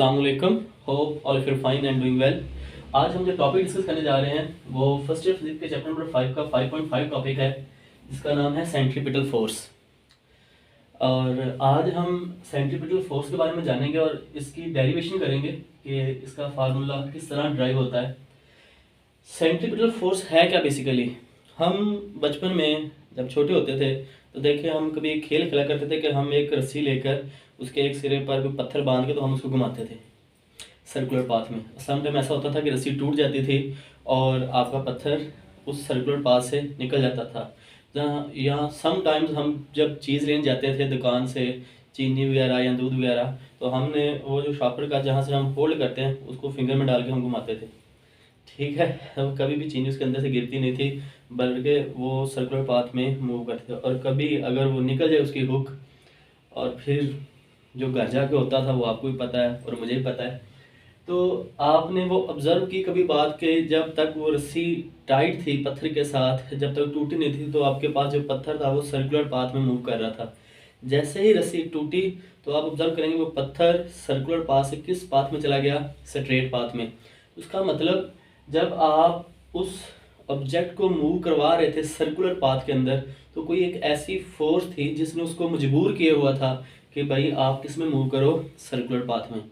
अस्सलामुअलैकुम, hope all of you fine and doing well. आज हम जो टॉपिक डिस्कस करने जा रहे हैं वो फर्स्ट ईयर फिजिक्स के चैप्टर नंबर 5 का 5.5 टॉपिक है, जिसका नाम है सेंट्रीपिटल फोर्स। और आज हम सेंट्रीपिटल फोर्स के बारे में जानेंगे और इसकी डेरिवेशन करेंगे कि इसका फार्मूला किस तरह ड्राइव होता है। सेंट्रीपिटल फोर्स है क्या बेसिकली? हम बचपन में जब छोटे होते थे तो देखिए, हम कभी एक खेल खेला करते थे कि हम एक रस्सी लेकर उसके एक सिरे पर कोई पत्थर बांध के तो हम उसको घुमाते थे सर्कुलर पाथ में। सम टाइम ऐसा होता था कि रस्सी टूट जाती थी और आपका पत्थर उस सर्कुलर पाथ से निकल जाता था। जहाँ या सम टाइम्स हम जब चीज़ लेने जाते थे दुकान से, चीनी वगैरह या दूध वगैरह, तो हमने वो जो शॉपर का जहाँ से हम होल्ड करते हैं उसको फिंगर में डाल के हम घुमाते थे। ठीक है, अब कभी भी चीनी उसके अंदर से गिरती नहीं थी, बल्कि वो सर्कुलर पाथ में मूव करते थे। और कभी अगर वो निकल जाए उसकी हुक, और फिर जो घर जाके होता था वो आपको भी पता है और मुझे भी पता है। तो आपने वो ऑब्जर्व की कभी बात के, जब तक वो रस्सी टाइट थी पत्थर के साथ, जब तक टूटी नहीं थी, तो आपके पास जो पत्थर था वो सर्कुलर पाथ में मूव कर रहा था। जैसे ही रस्सी टूटी तो आप ऑब्जर्व करेंगे वो पत्थर सर्कुलर पाथ से किस पाथ में चला गया? स्ट्रेट पाथ में। उसका मतलब जब आप उस ऑब्जेक्ट को मूव करवा रहे थे सर्कुलर पाथ के अंदर, तो कोई एक ऐसी फोर्स थी जिसने उसको मजबूर किया हुआ था कि भाई आप किस में मूव करो? सर्कुलर पाथ में।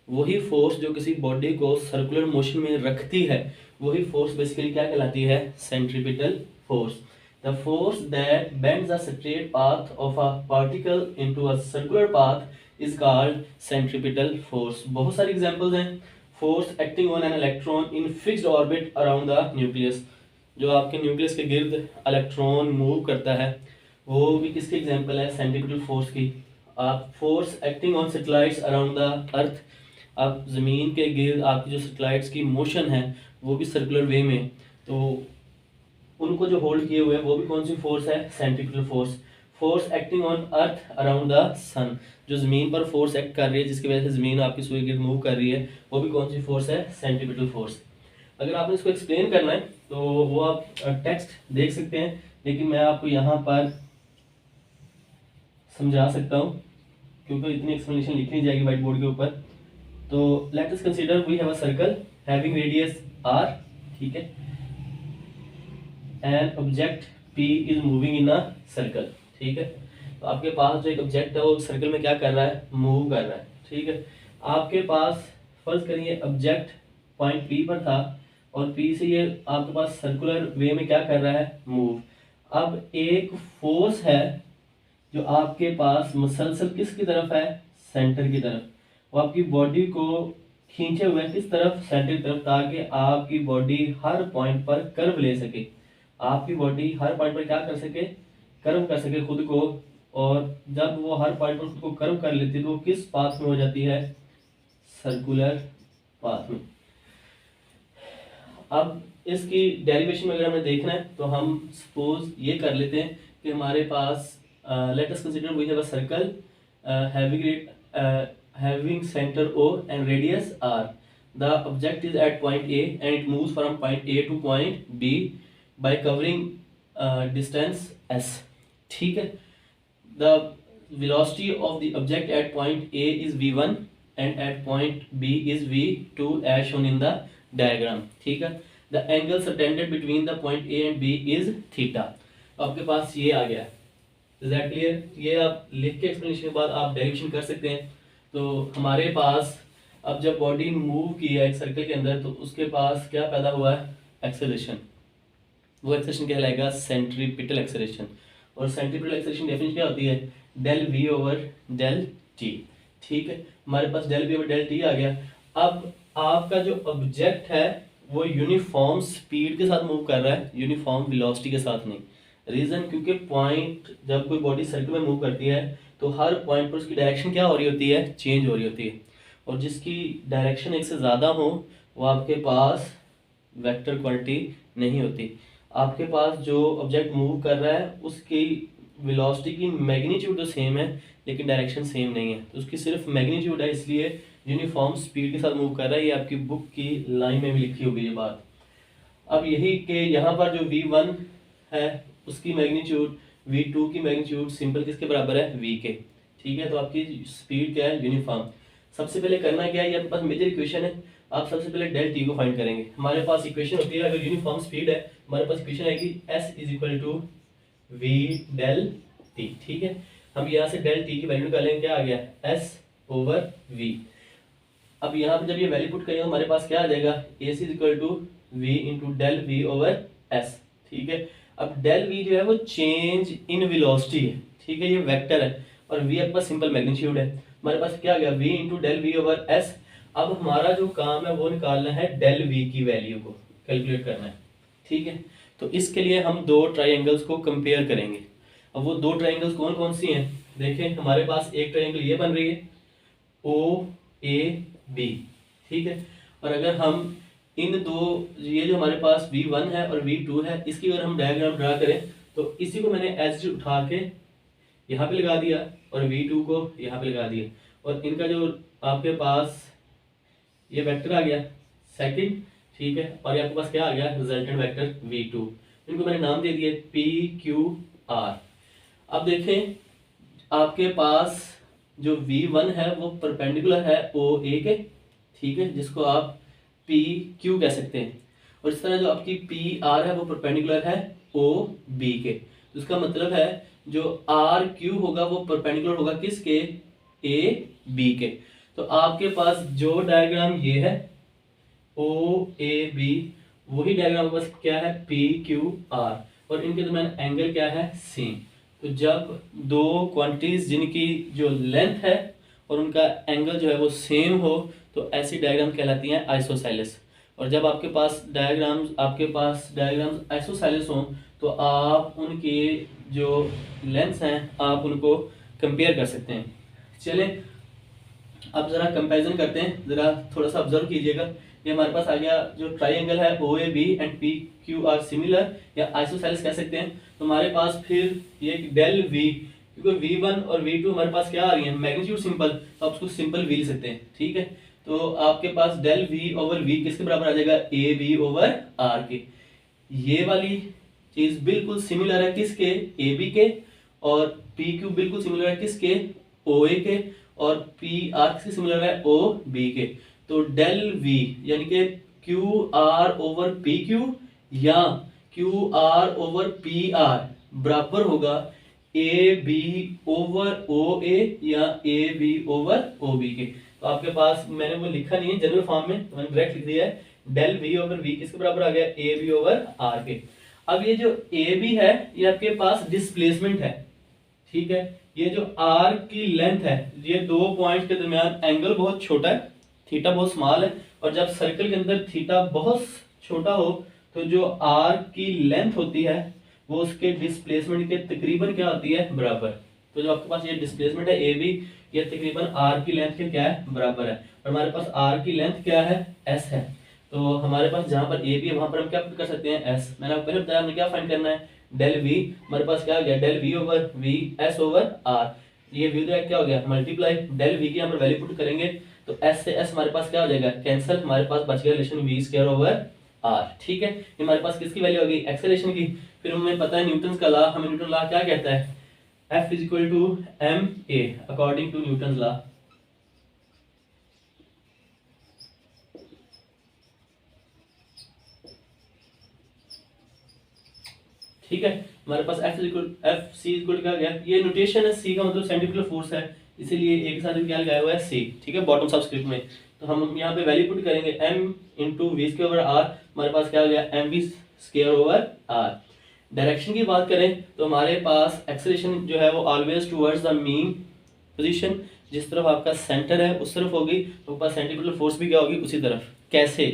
वही फोर्स जो किसी बॉडी को सर्कुलर मोशन में रखती है, वही फोर्स बेसिकली क्या कहलाती है? Centripetal force. The force that bends the straight path of a particle into a circular path is called centripetal force. बहुत सारी एग्जांपल्स हैं। Force acting on an electron in fixed orbit around the nucleus, जो आपके nucleus के गिर्द electron move करता है, वो भी किसकी एग्जांपल है? सेंट्रीपिटल फोर्स की। आप force acting on satellites around the earth, आप ज़मीन के गिर्द आपकी जो सैटेलाइट्स की मोशन है वो भी सर्कुलर वे में, तो उनको जो होल्ड किए हुए हैं वो भी कौन सी फोर्स है? Centripetal force. Force acting on earth around the sun, जो ज़मीन पर फोर्स एक्ट कर रही है जिसकी वजह से ज़मीन आपकी सूर्य गिर्द मूव कर रही है, वो भी कौन सी फोर्स है? Centripetal force. अगर आपने इसको एक्सप्लेन करना है तो वो आप टेक्स्ट देख सकते हैं, लेकिन मैं आपको यहाँ पर समझा सकता हूँ क्योंकि इतनी एक्सप्लेनेशन लिखी नहीं जाएगी वाइट बोर्ड के ऊपर। तो let us consider we have a circle having radius r, ठीक है, and object p is moving in a circle, ठीक है। तो आपके पास जो एक ऑब्जेक्ट है वो सर्कल में क्या कर रहा है? मूव कर रहा है, ठीक है। आपके पास फर्ज करिए ऑब्जेक्ट पॉइंट p पर था और P से ये आपके पास सर्कुलर वे में क्या कर रहा है? मूव। अब एक फोर्स है जो आपके पास मुसलसल किसकी तरफ है? सेंटर की तरफ। वो आपकी बॉडी को खींचे हुए किस तरफ? सेंटर की तरफ, ताकि आपकी बॉडी हर पॉइंट पर कर्व ले सके। आपकी बॉडी हर पॉइंट पर क्या कर सके? कर्व कर सके खुद को। और जब वो हर पॉइंट पर खुद को कर्व कर लेती है तो वो किस पाथ में हो जाती है? सर्कुलर पाथ में। अब इसकी डेरिवेशन वगैरह हमें देखना है तो हम सपोज ये कर लेते हैं कि हमारे पास let us consider we have a circle having center O and radius R. The object is at point A and it moves from point A to point B by covering distance S. ठीक है। The velocity of the object at point A is v1 and at point B is v2 as shown in the diagram. ठीक है। The angle subtended between the point A and B is theta. आपके पास ये आ गया। Is that clear? ये आप लिख के explanation के बाद आप डेरिवेशन कर सकते हैं। तो हमारे पास अब जब बॉडी मूव की है एक सर्कल के अंदर, तो उसके पास क्या पैदा हुआ है? एक्सेलरेशन। वो एक्सेलरेशन कहलाएगा सेंट्रीपिटल एक्सेलरेशन। और सेंट्रीपिटल एक्सेलरेशन डेफिनेशन क्या होती है? Del v over del t, ठीक है। हमारे पास del v over del t आ गया। अब आपका जो ऑब्जेक्ट है वो यूनिफॉर्म स्पीड के साथ मूव कर रहा है, यूनिफॉर्म वेलोसिटी के साथ नहीं। रीजन क्योंकि पॉइंट जब कोई बॉडी सर्कल में मूव करती है तो हर पॉइंट पर उसकी डायरेक्शन क्या हो रही होती है? चेंज हो रही होती है। और जिसकी डायरेक्शन एक से ज़्यादा हो वो आपके पास वेक्टर क्वांटिटी नहीं होती। आपके पास जो ऑब्जेक्ट मूव कर रहा है उसकी वेलोसिटी की मैग्नीट्यूड तो सेम है लेकिन डायरेक्शन सेम नहीं है, तो उसकी सिर्फ मैग्नीट्यूड है, इसलिए यूनिफॉर्म स्पीड के साथ मूव कर रहा है। ये आपकी बुक की लाइन में भी लिखी होगी ये बात। अब यही कि यहाँ पर जो v1 है उसकी मैग्नीट्यूड v2 की मैग्नीट्यूड सिंपल किसके बराबर है? v के, ठीक है। तो आपकी स्पीड क्या है? यूनिफॉर्म। सबसे पहले करना क्या है, ये आपके पास मेजर इक्वेशन है, आप सबसे पहले डेल टी को फाइंड करेंगे। हमारे पास इक्वेशन होती है, अगर यूनिफॉर्म स्पीड है हमारे पास इक्वेशन आएगी S is equal to v del t. ठीक है, हम यहाँ से डेल टी की वैल्यू निकालेंगे, क्या आ गया S ओवर वी। अब यहाँ पे जब ये वैल्यू पुट करेंगे हमारे पास क्या आ जाएगा, a c is equal to v into del v over s. ठीक है, अब डेल वी जो है वो चेंज इन वेलोसिटी है, ठीक है, ये वेक्टर है, और वी आपके पास सिंपल मैग्नीट्यूड है। हमारे पास क्या आ गया, v into del v over s. अब हमारा जो काम है वो निकालना है डेल वी की वैल्यू को कैलकुलेट करना है। ठीक है, तो इसके लिए हम दो ट्राइंगल्स को कंपेयर करेंगे। अब वो दो ट्राइंगल्स कौन कौन सी हैं, देखें हमारे पास एक ट्राइंगल ये बन रही है ओ ए बी। ठीक है, और अगर हम इन दो, ये जो हमारे पास V1 है और V2 है, इसकी अगर हम डायग्राम ड्रा करें तो इसी को मैंने एज उठा के यहाँ पे लगा दिया और V2 को यहाँ पे लगा दिया, और इनका जो आपके पास ये वेक्टर आ गया सेकंड। ठीक है, और ये आपके पास क्या आ गया, रिजल्टेंट वेक्टर V2। इनको मैंने नाम दे दिए PQR। अब देखें आपके पास जो V1 है वो परपेंडिकुलर है OA के, ठीक है, जिसको आप PQ कह सकते हैं, और इस तरह जो आपकी PR है वो परपेंडिकुलर है OB के। तो इसका मतलब है जो RQ होगा वो परपेंडिकुलर होगा किसके, AB के। तो आपके पास जो डायग्राम ये है OAB, वही डायग्राम के पास क्या है PQR, और इनके दरमियान एंगल क्या है, सेम। तो जब दो क्वांटिटीज जिनकी जो लेंथ है और उनका एंगल जो है वो सेम हो तो ऐसी डायग्राम कहलाती हैं आइसोसेलेस। और जब आपके पास डायग्राम्स आइसोसेलेस हों तो आप उनकी जो लेंथ्स हैं आप उनको कंपेयर कर सकते हैं। चलें अब ज़रा कंपैरिजन करते हैं, ज़रा थोड़ा सा ऑब्जर्व कीजिएगा। ये हमारे पास आ गया जो ट्राइंगल है OAB एंड PQR सिमिलर या आइसोसेलेस कह सकते हैं। तो हमारे पास फिर ये डेल V, क्योंकि V1 और V2 हमारे पास क्या आ रही है, मैग्नीट्यूड सिंपल, तो आप उसको सिंपल V लिख सकते हैं। ठीक है, तो आपके पास डेल V ओवर V किसके बराबर आ जाएगा, AB ओवर R के। ये वाली चीज बिल्कुल सिमिलर है किसके, AB के, और PQ बिल्कुल सिमिलर है किसके, OA के, और PR किसके सिमिलर है, OB के। तो डेल V यानी कि QR ओवर PQ या QR ओवर PR बराबर होगा AB ओवर OA या AB ओवर OB के। तो आपके पास मैंने वो लिखा नहीं है जनरल फॉर्म में, तो मैंने डायरेक्ट लिख दिया है डेल V ओवर V किसके बराबर आ गया, AB ओवर R के। अब ये जो AB है ये आपके पास डिस्प्लेसमेंट है। ठीक है, ये जो R की लेंथ है, ये दो पॉइंट के दरमियान एंगल बहुत छोटा है, थीटा बहुत स्मॉल है, और जब सर्कल के अंदर थीटा बहुत छोटा हो तो जो R की लेंथ होती है वो उसके डिस्प्लेसमेंट के तकरीबन क्या होती है, बराबर। तो जो आपके पास ये डिस्प्लेसमेंट है AB, ये तकरीबन R की लेंथ के क्या है, बराबर है, और हमारे पास R की लेंथ क्या है, S है। तो हमारे पास जहां पर AB है वहां पर हम क्या कर सकते हैं, S। मैंने आपको पहले बताया हमने क्या फाइंड करना है, डेल V। हमारे पास क्या आ गया, del V over V S over R। ये V क्या हो गया, मल्टीप्लाई डेल V की यहाँ पर वैल्यू पुट करेंगे तो S से S हमारे पास क्या हो जाएगा, कैंसिल, हमारे पास बच गया relation V square over R। ठीक है, ये हमारे पास किसकी वैल्यू होगी, एक्सेलरेशन की। फिर हमें पता है न्यूटन का लॉ, हमें न्यूटन लॉ क्या कहता है, F is equal to ma according to Newton law. ठीक है, हमारे पास F C इक्वल क्या गया, ये नोटेशन है, C का मतलब सेंट्रीफ्यूगल फोर्स है, इसीलिए एक के साथ क्या लगाया हुआ है C। ठीक है, बॉटम सबस्क्रिप्ट में। तो हम यहाँ पे वैल्यू पुट करेंगे m into v square over R, हमारे पास क्या हो गया, mv square over R। Direction की बात करें तो हमारे पास एक्सेलरेशन जो है वो always towards the mean position, जिस तरफ आपका सेंटर है उस तरफ होगी, तो पास सेंट्रीफ्यूगल फोर्स भी क्या होगी, उसी तरफ। कैसे,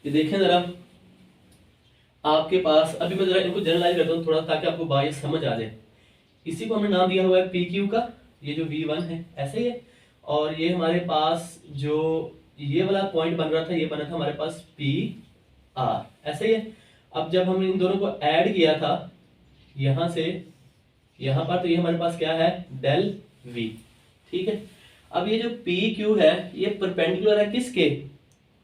ये देखें जरा, आपके पास अभी मैं जरा इनको जनरलाइज करता हूँ थोड़ा, ताकि आपको बात समझ आ जाए। इसी को हमने नाम दिया हुआ है PQ का, ये जो V1 है ऐसे ही है, और ये हमारे पास जो ये वाला पॉइंट बन रहा था ये बना था हमारे पास PR, ऐसे ही है। अब जब हमने इन दोनों को ऐड किया था यहां से यहां पर, तो ये हमारे पास क्या है, डेल V। ठीक है, अब ये जो PQ है ये परपेंडिकुलर है किसके,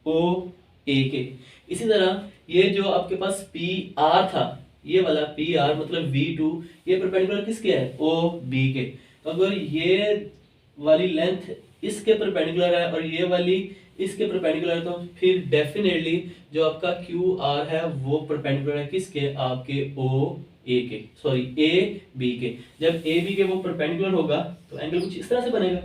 OA के। इसी तरह ये जो आपके पास PR था, ये वाला PR मतलब V2, ये परपेंडिकुलर किसके है, OB के। तो अगर ये वाली लेंथ इसके परपेंडिकुलर है और ये वाली इसके परपेंडिकुलर है, तो फिर डेफिनेटली जो आपका क्यू आर है वो परपेंडिकुलर है किसके, आपके ओ ए के, सॉरी ए बी के। जब ए बी के वो परपेंडिकुलर होगा तो एंगल कुछ इस तरह से बनेगा,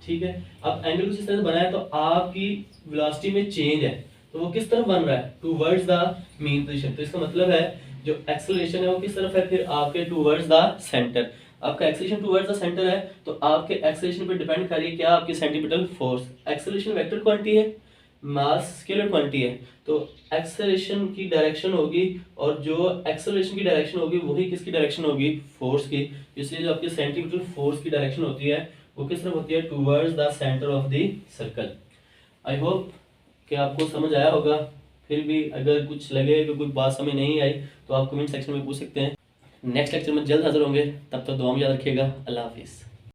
ठीक है। अब एंगल कुछ इस तरह से बना है तो आपकी वेलोसिटी में चेंज है, तो वो किस तरफ बन रहा है, टूवर्ड्स द मीन पोजीशन। तो इसका मतलब है जो एक्सेलरेशन है वो किस तरफ है, फिर आपके टूवर्ड्स द सेंटर। आपका एक्सेलरेशन टूवर्ड्स द सेंटर है तो आपके एक्सेलरेशन पे डिपेंड करिए क्या, आपकी centripetal force. Acceleration vector quantity है, मास स्केलर क्वांटिटी है, तो एक्सेलरेशन की डायरेक्शन होगी और जो एक्सेलरेशन की डायरेक्शन होगी वही किसकी डायरेक्शन होगी, फोर्स की। इसलिए जो आपकी सेंट्रीपिटल फोर्स की डायरेक्शन होती है वो किस तरफ होती है, towards the centre of the circle. I hope कि आपको समझ आया होगा। फिर भी अगर कुछ लगे कि कोई बात समझ नहीं आई तो आप कमेंट सेक्शन में पूछ सकते हैं। नेक्स्ट लेक्चर में जल्द हाजिर होंगे, तब तक दुआ में याद रखिएगा। अल्लाह हाफिज़।